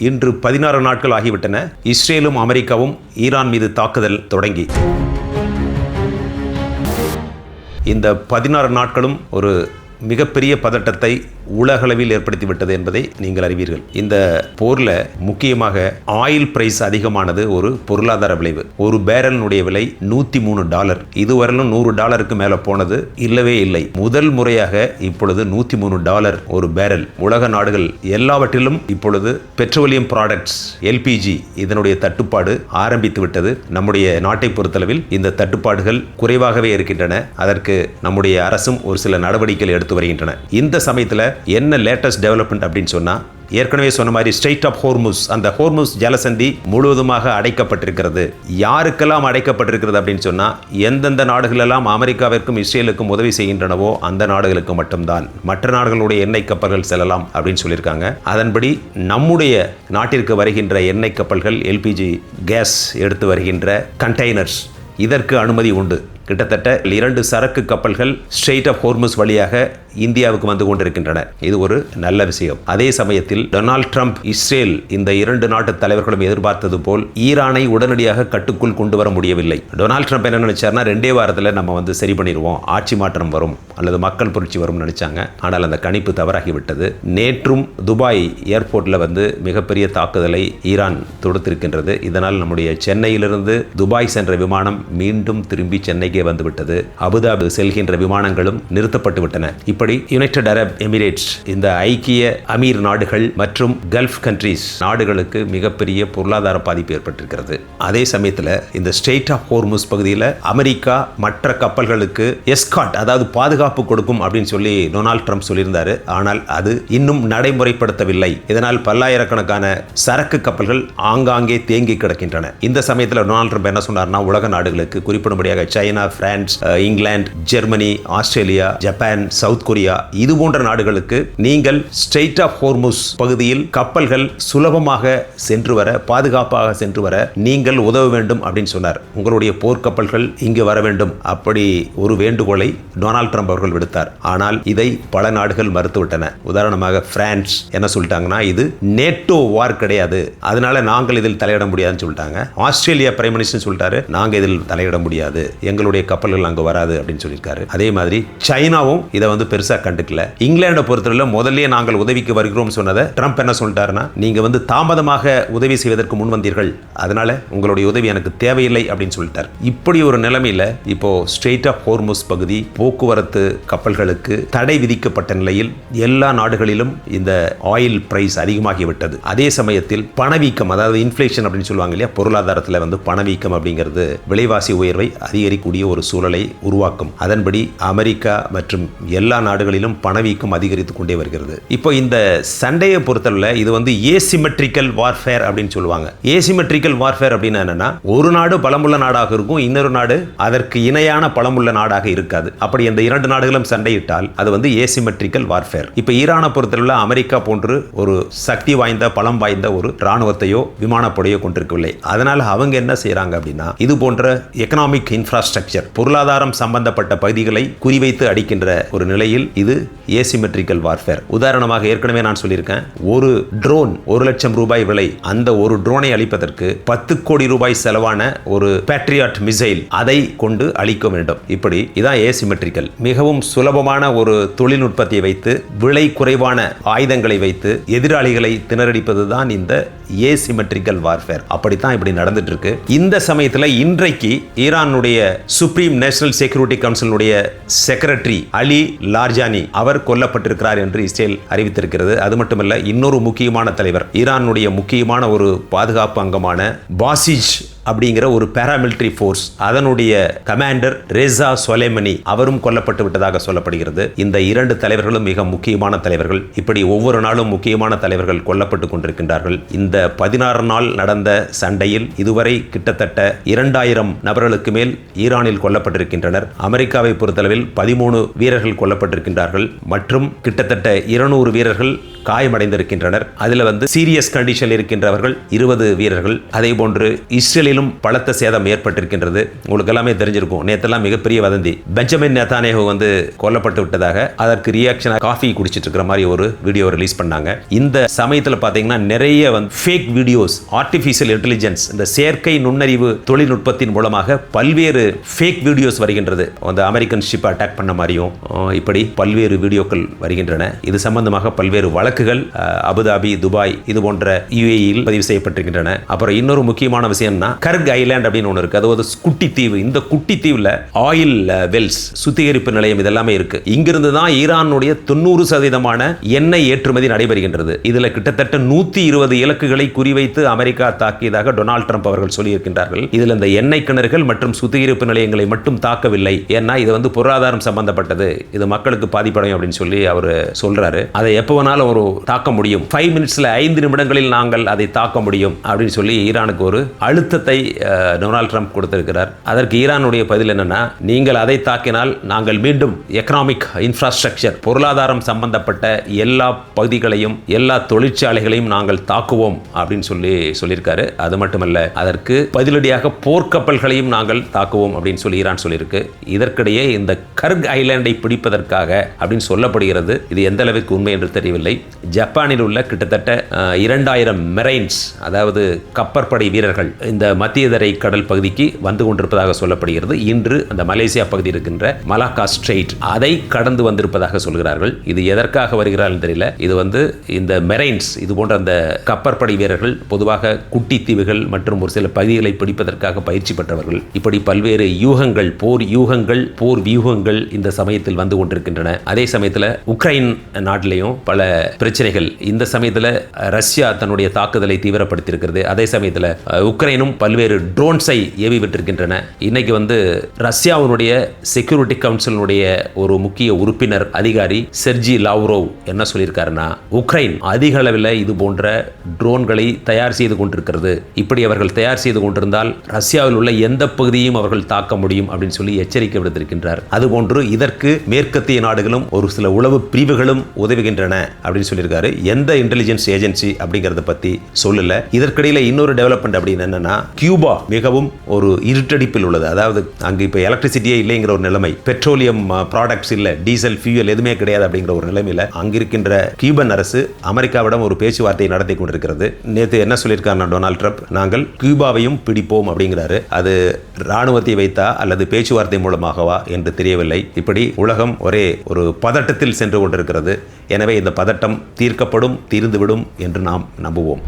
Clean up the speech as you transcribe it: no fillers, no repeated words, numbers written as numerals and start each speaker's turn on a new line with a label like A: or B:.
A: இன்று 16 நாட்கள் ஆகிவிட்டன. இஸ்ரேலும் அமெரிக்காவும் ஈரான் மீது தாக்குதல் தொடங்கி இந்த 16 நாட்களும் ஒரு மிகப்பெரிய பதட்டத்தை உலகளவில் ஏற்படுத்திவிட்டது என்பதை நீங்கள் அறிவீர்கள். இந்த போரில் முக்கியமாக ஆயில் பிரைஸ் அதிகமானது ஒரு பொருளாதார விளைவு. ஒரு பேரலினுடைய விலை $103. இதுவரையிலும் $100 மேலே போனது இல்லவே இல்லை. முதல் முறையாக இப்பொழுது $103 ஒரு பேரல். உலக நாடுகள் எல்லாவற்றிலும் இப்பொழுது பெட்ரோலியம் ப்ராடக்ட்ஸ் எல்பிஜி இதனுடைய தட்டுப்பாடு ஆரம்பித்து விட்டது. நம்முடைய நாட்டை பொறுத்தளவில் இந்த தட்டுப்பாடுகள் குறைவாகவே இருக்கின்றன. அதற்கு நம்முடைய அரசும் ஒரு சில நடவடிக்கைகள் எடுத்து வருகின்றன. இந்த சமயத்தில் என்ன லேட்டஸ்ட் டெவலப்மெண்ட் அப்படின்னு சொன்னா, ஏற்கனவே சொன்ன மாதிரி ஸ்ட்ரெய்ட் ஆஃப் ஹோர்முஸ், அந்த ஹோர்முஸ் ஜலசந்தி முழுவதுமாக அடைக்கப்பட்டிருக்கிறது. யாருக்கெல்லாம் அடைக்கப்பட்டிருக்கிறது அப்படின்னு சொன்னா, எந்தெந்த நாடுகளெல்லாம் அமெரிக்காவிற்கும் இஸ்ரேலுக்கும் உதவி செய்கின்றனவோ அந்த நாடுகளுக்கு மட்டும்தான் மற்ற நாடுகளுடைய எண்ணெய் கப்பல்கள் செல்லலாம் அப்படின்னு சொல்லியிருக்காங்க. அதன்படி நம்முடைய நாட்டிற்கு வருகின்ற எண்ணெய் கப்பல்கள், எல்பிஜி கேஸ் எடுத்து வருகின்ற கண்டெய்னர்ஸ், இதற்கு அனுமதி உண்டு. கிட்டத்தட்ட 2 சரக்கு கப்பல்கள் ஸ்ட்ரெய்ட் ஆஃப் ஹோர்முஸ் வழியாக இந்தியாவுக்கு வந்து கொண்டிருக்கின்றன. இது ஒரு நல்ல விஷயம். அதே சமயத்தில் டொனால்ட் ட்ரம்ப், இஸ்ரேல் இந்த 2 நாட்டு தலைவர்களும் எதிர்பார்த்தது போல் ஈரானை உடனடியாக கட்டுக்குள் கொண்டு வர முடியவில்லை. டொனால்ட் ட்ரம்ப் என்ன நினைச்சார்னா, 2 வாரத்தில் நம்ம சரி பண்ணிடுவோம், ஆட்சி மாற்றம் வரும் அல்லது மக்கள் புரட்சி வரும் நினைச்சாங்க. ஆனால் அந்த கணிப்பு தவறாகிவிட்டது. நேற்றும் துபாய் ஏர்போர்ட்டில் மிகப்பெரிய தாக்குதலை ஈரான் தொடுத்திருக்கின்றது. இதனால் நம்முடைய சென்னையிலிருந்து துபாய் சென்ற விமானம் மீண்டும் திரும்பி சென்னைக்கு வந்துவிட்டது. அபுதாபி செல்கின்ற விமானங்களும் நிறுத்தப்பட்டு விட்டன. இப்படி யுனைடெட் அரப் எமிரேட்ஸ், இந்த ஐக்கிய அமீர் நாடுகள் மற்றும் கல்ஃப் கண்ட்ரீஸ் நாடுகளுக்கு மிகப்பெரிய பொருளாதார பாதிப்பு ஏற்பட்டிருக்கிறது. அதே சமயத்தில் இந்த ஸ்ட்ரெய்ட் ஆஃப் ஹோர்முஸ் பகுதியில் அமெரிக்கா மற்ற கப்பல்களுக்கு எஸ்கார்ட், அதாவது பாதுகாப்பு கொடுக்கும் அப்படின்னு சொல்லி டொனால்ட் ட்ரம்ப் சொல்லியிருந்தாரு. ஆனால் அது இன்னும் நடைமுறைப்படுத்தவில்லை. இதனால் பல்லாயிரக்கணக்கான சரக்கு கப்பல்கள் ஆங்காங்கே தேங்கி கிடக்கின்றன. இந்த சமயத்தில் டொனால்ட் ட்ரம்ப் என்ன சொன்னார்னா, உலக நாடுகளுக்கு குறிப்பிடும்படியாக China, France, England, Germany, Australia, Japan, South Korea இது போன்ற நாடுகளுக்கு நீங்கள் ஸ்ட்ரெய்ட் ஆஃப் ஹோர்முஸ் பகுதியில் கப்பல்கள் சுலபமாக சென்று வர, பாதுகாப்பாக சென்று வர நீங்கள் உதவ வேண்டும் அப்படின்னு சொன்னார். உங்களுடைய போர்க்கப்பல்கள் இங்கு வர வேண்டும், அப்படி ஒரு வேண்டுகோளை டொனால்ட் ட்ரம்ப் அவர்கள் விடுத்தார். ஆனால் இதை பல நாடுகள் மறுத்துவிட்டன. உதாரணமாக பிரான்ஸ் என்ன சொல்லிட்டாங்கன்னா, இது நேட்டோ வார் கிடையாது, அதனால நாங்கள் இதில் தலையிட முடியாதுன்னு சொல்லிட்டாங்க. ஆஸ்திரேலியா பிரைம் மினிஸ்டர் சொல்லிட்டாரு, நாங்கள் இதில் தலையிட முடியாது, எங்களுடைய கப்பல்கள் அங்கு வராது அப்படின்னு சொல்லியிருக்காரு. அதே மாதிரி சைனாவும் இதை பெருசா கண்டுக்கல. இங்கிலாண்டை பொறுத்தவரை முதல்லயே நாங்கள் உதவிக்கு வருகிறோம் சொன்னதை ட்ரம்ப் என்ன சொல்லிட்டாருன்னா, நீங்க தாமதமாக உதவி செய்வதற்கு முன் வந்தீர்கள், அதனால உங்களுடைய உதவி எனக்கு தேவையில்லை அப்படின்னு சொல்லிட்டார். இப்படி ஒரு நிலைமையில இப்போ ஸ்ட்ரெய்ட் ஆஃப் ஹோர்முஸ் பகுதி போக்குவரத்து கப்பல்களுக்கு தடை விதிக்கப்பட்ட நிலையில் எல்லா நாடுகளிலும் இந்த ஆயில் பிரைஸ் அதிகமாகிவிட்டது. அதே சமயத்தில் பணவீக்கம், அதாவது இன்ஃப்ளேஷன் அப்படின்னு சொல்லுவாங்க இல்லையா, பொருளாதாரத்தில் பணவீக்கம் அப்படிங்கிறது விலைவாசி உயர்வை அதிகரிக்கக்கூடிய ஒரு சூழலை உருவாக்கும். அதன்படி அமெரிக்கா மற்றும் எல்லா நாடுகளிலும் பணவீக்கம் அதிகரித்துக் கொண்டே வருகிறது. இப்போ இந்த சண்டையை பொறுத்தவரை இது ஏசிமெட்ரிக்கல் வார்ஃபேர் அப்படின்னு சொல்லுவாங்க. ஏசிமெட்ரிக்கல் வார்ஃபேர் அப்படின்னா என்னன்னா, ஒரு நாடு பலமுள்ள நாடாக இருக்கும், இன்னொரு நாடு அதற்கு இணையான பலமுள்ள நாடாக இருக்காது. அப்படி இந்த 2 நாடுகளும் சண்டையிட்டால் அது ஏசிமெட்ரிக்கல் வார்ஃபேர். இப்போ ஈரானை பொறுத்தவரை அமெரிக்கா போன்று ஒரு சக்தி வாய்ந்த, பலம் வாய்ந்த ஒரு ராணுவத்தையோ விமானப்படையோ கொண்டிருக்கவில்லை. அதனால அவங்க என்ன செய்யறாங்க அப்படின்னா, இது போன்ற எக்கனாமிக் இன்ஃப்ராஸ்ட்ரக்சர், பொருளாதாரம் சம்பந்தப்பட்ட பகுதிகளை குறிவைத்து அடிக்கின்ற ஒரு நிலையில் இது ஏசிமெட்ரிக்கல் வார்ஃபேர். உதாரணமாக ஏற்கனவே நான் சொல்லியிருக்கேன், ஒரு ட்ரோன் $1,00,000 விலை. அந்த ஒரு ட்ரோனை அழிப்பதற்கு 10 கோடி ரூபாய் செலவான ஒரு பேட்ரியாட் மிசைல், அதை கொண்டு அழிக்க வேண்டும். இப்படி இதான் ஏசிமெட்ரிக்கல். மிகவும் சுலபமான ஒரு தொழில்நுட்பத்தை வைத்து, விலை குறைவான ஆயுதங்களை வைத்து எதிராளிகளை திணறடிப்பதுதான் இந்த ஏசிமெட்ரிக்கல் வார்ஃபேர். அப்படித்தான் இப்படி நடந்துட்டு இருக்கு. இந்த சமயத்தில் இன்றைக்கு ஈரானுடைய சுப்ரீம் நேஷனல் செக்யூரிட்டி கவுன்சிலுடைய செக்ரட்டரி அலி லார்ஜானி அவர் கொல்லப்பட்டிருக்கிறார் என்று இஸ்ரேல் அறிவித்திருக்கிறது. அது மட்டுமல்ல, இன்னொரு முக்கியமான தலைவர், ஈரானுடைய முக்கியமான ஒரு பாதுகாப்பு அங்கமான பாசிஜ் அப்படிங்கிற ஒரு பாராமிலிட்டரி ஃபோர்ஸ், அதனுடைய கமாண்டர் ரெசா சொலைமனி அவரும் கொல்லப்பட்டு விட்டதாக சொல்லப்படுகிறது. இந்த 2 தலைவர்களும் மிக முக்கியமான தலைவர்கள். இப்படி ஒவ்வொரு நாளும் முக்கியமான தலைவர்கள் கொல்லப்பட்டு கொண்டிருக்கின்றார்கள். இந்த 16 நாள் நடந்த சண்டையில் இதுவரை கிட்டத்தட்ட 2000 நபர்களுக்கு மேல் ஈரானில் கொல்லப்பட்டிருக்கின்றனர். அமெரிக்காவை பொறுத்தளவில் 13 வீரர்கள் கொல்லப்பட்டிருக்கின்றார்கள் மற்றும் கிட்டத்தட்ட 200 வீரர்கள் காயமடைந்திருக்கின்றனர். அதில் சீரியஸ் கண்டிஷன் இருக்கின்றவர்கள் 20 வீரர்கள். அதே போன்று இஸ்ரேலில் பகுதிகளிலும் பலத்த சேதம் ஏற்பட்டிருக்கின்றது. உங்களுக்கு எல்லாமே தெரிஞ்சிருக்கும். நேற்றெல்லாம் மிகப்பெரிய வதந்தி, பெஞ்சமின் நேதானியாஹு வந்து கொல்லப்பட்டு விட்டதாக. அதற்கு ரியாக்ஷனாக காஃபி குடிச்சிட்டு இருக்கிற மாதிரி ஒரு வீடியோ ரிலீஸ் பண்ணாங்க. இந்த சமயத்தில் பார்த்தீங்கன்னா நிறைய வந்து ஃபேக் வீடியோஸ், ஆர்டிஃபிஷியல் இன்டெலிஜென்ஸ், இந்த செயற்கை நுண்ணறிவு தொழில்நுட்பத்தின் மூலமாக பல்வேறு ஃபேக் வீடியோஸ் வருகின்றது. அந்த அமெரிக்கன் ஷிப் அட்டாக் பண்ண மாதிரியும் இப்படி பல்வேறு வீடியோக்கள் வருகின்றன. இது சம்பந்தமாக பல்வேறு வழக்குகள் அபுதாபி, துபாய் இது போன்ற யுஏஇயில் பதிவு செய்யப்பட்டிருக்கின்றன. அப்புறம் இன்னொரு முக்கியமான விஷயம்னா கர்க் ஐலாண்ட் அப்படின்னு ஒன்று இருக்கு. அதாவது குட்டி தீவு. இந்த குட்டி தீவுல ஆயில் வெல்ஸ், சுத்திகரிப்பு நிலையம் இதெல்லாமே இருக்கு. இங்கிருந்து தான் ஈரானுடைய 90% எண்ணெய் ஏற்றுமதி நடைபெறுகின்றது. இதுல கிட்டத்தட்ட 120 இலக்குகளை குறிவைத்து அமெரிக்கா தாக்கியதாக டொனால்ட் ட்ரம்ப் அவர்கள் சொல்லியிருக்கின்றார்கள். இதுல இந்த எண்ணெய் கிணறுகள் மற்றும் சுத்திகரிப்பு நிலையங்களை மட்டும் தாக்கவில்லை. ஏன்னா இது வந்து பொருளாதாரம் சம்பந்தப்பட்டது, இது மக்களுக்கு பாதிப்படையும் அப்படின்னு சொல்லி அவர் சொல்றாரு. அதை எப்போ வேணாலும் ஒரு தாக்க முடியும், 5 நிமிஷத்தில் 5 நிமிடங்களில் நாங்கள் அதை தாக்க முடியும் அப்படின்னு சொல்லி ஈரானுக்கு ஒரு அழுத்தத்தை டொனால்ட் ட்ரம்ப் கொடுத்திருக்கிறார். அதற்கு ஈரானுடைய பதில் என்னன்னா, நீங்கள் அதை தாக்கினால் நாங்கள் மீண்டும் எக்கனாமிக் இன்ஃப்ராஸ்ட்ரக்சர், பொருளாதாரம் சம்பந்தப்பட்ட எல்லா பகுதிகளையும் எல்லா தொழிற்சாலைகளையும் நாங்கள் தாக்குவோம் அப்படின்னு சொல்லியிருக்காரு. அது மட்டுமல்ல, அதற்கு பதிலடியாக போர்க்கப்பல்களையும் நாங்கள் தாக்குவோம் அப்படின்னு சொல்லி ஈரான் சொல்லியிருக்கு. இதற்கிடையே இந்த கர்க் ஐலாண்டை பிடிப்பதற்காக அப்படின்னு சொல்லப்படுகிறது. இது எந்த அளவுக்கு உண்மை என்று தெரியவில்லை. ஜப்பானில் உள்ள கிட்டத்தட்ட 2000 மெரைன்ஸ், அதாவது கப்பற்படை வீரர்கள் இந்த மத்திய தரை கடல் பகுதிக்கு வந்து கொண்டிருப்பதாக சொல்லப்படுகிறது. இன்று அந்த மலேசியா பகுதி இருக்கின்ற மலாக்கா ஸ்ட்ரெயிட் அதை கடந்து வந்திருப்பதாக சொல்கிறார்கள். இது எதற்காக வருகிறார்கள் தெரியல. இது வந்து இந்த மெரைன்ஸ், இது போன்ற அந்த கப்பற்படை வீரர்கள் பொதுவாக குட்டி தீவுகள் மற்றும் ஒரு சில பகுதிகளை பிடிப்பதற்காக பயிற்சி பெற்றவர்கள். இப்படி பல்வேறு யூகங்கள், போர் வியூகங்கள் இந்த சமயத்தில் வந்து கொண்டிருக்கின்றன. அதே சமயத்தில் உக்ரைன் நாட்டிலையும் பல பிரச்சனைகள். இந்த சமயத்தில் ரஷ்யா தன்னுடைய தாக்குதலை தீவிரப்படுத்தியிருக்கிறது. அதே சமயத்தில் உக்ரைனும் பல்வேறு ட்ரோன்ஸை ஏவி விட்டிருக்கின்றன. இன்னைக்கு வந்து ரஷ்யாவுடைய செக்யூரிட்டி கவுன்சிலுடைய ஒரு முக்கிய உறுப்பினர் அதிகாரி செர்ஜி லாவ்ரோவ் என்ன சொல்லியிருக்காருன்னா, உக்ரைன் அதிக அளவில் இது போன்ற ட்ரோன்களை தயார் செய்து கொண்டிருக்கிறது. இப்படி அவர்கள் தயார் செய்து கொண்டிருந்தால் ரஷ்யாவில் உள்ள எந்த பகுதியையும் அவர்கள் தாக்க முடியும் அப்படின்னு சொல்லி எச்சரிக்கை விடுத்திருக்கின்றார். அதுபோன்று இதற்கு மேற்கத்திய நாடுகளும் ஒரு சில உளவு பிரிவுகளும் உதவுகின்றன அப்படின்னு சொல்லியிருக்காரு. எந்த இன்டெலிஜென்ஸ் ஏஜென்சி அப்படிங்கறத பத்தி சொல்லல. இதற்கிடையில இன்னொரு டெவலப்மெண்ட் அப்படின்னு என்னன்னா, கியூபா மிகவும் ஒரு இருட்டடிப்பில் உள்ளது. அதாவது அங்கு இப்ப எலக்ட்ரிசிட்டியே இல்லைங்கிற ஒரு நிலைமை, பெட்ரோலியம் ப்ராடக்ட்ஸ் இல்ல, டீசல், ஃபியூயல் எதுவுமே கிடையாது அப்படிங்கிற ஒரு நிலைமையில அங்கிருக்கின்ற கியூபன் அரசு அமெரிக்காவிடம் ஒரு பேச்சுவார்த்தை நடத்தி கொண்டிருக்கிறது. நேற்று என்ன சொல்லியிருக்காருன்னா டொனால்ட் ட்ரம்ப், நாங்கள் கியூபாவையும் பிடிப்போம் அப்படிங்கிறாரு. அது ராணுவத்தை வைத்தா அல்லது பேச்சுவார்த்தை மூலமாகவா என்று தெரியவில்லை. இப்படி உலகம் ஒரே ஒரு பதட்டத்தில் சென்று கொண்டிருக்கிறது. எனவே இந்த பதட்டம் தீர்க்கப்படும், தீர்ந்துவிடும் என்று நாம் நம்புவோம்.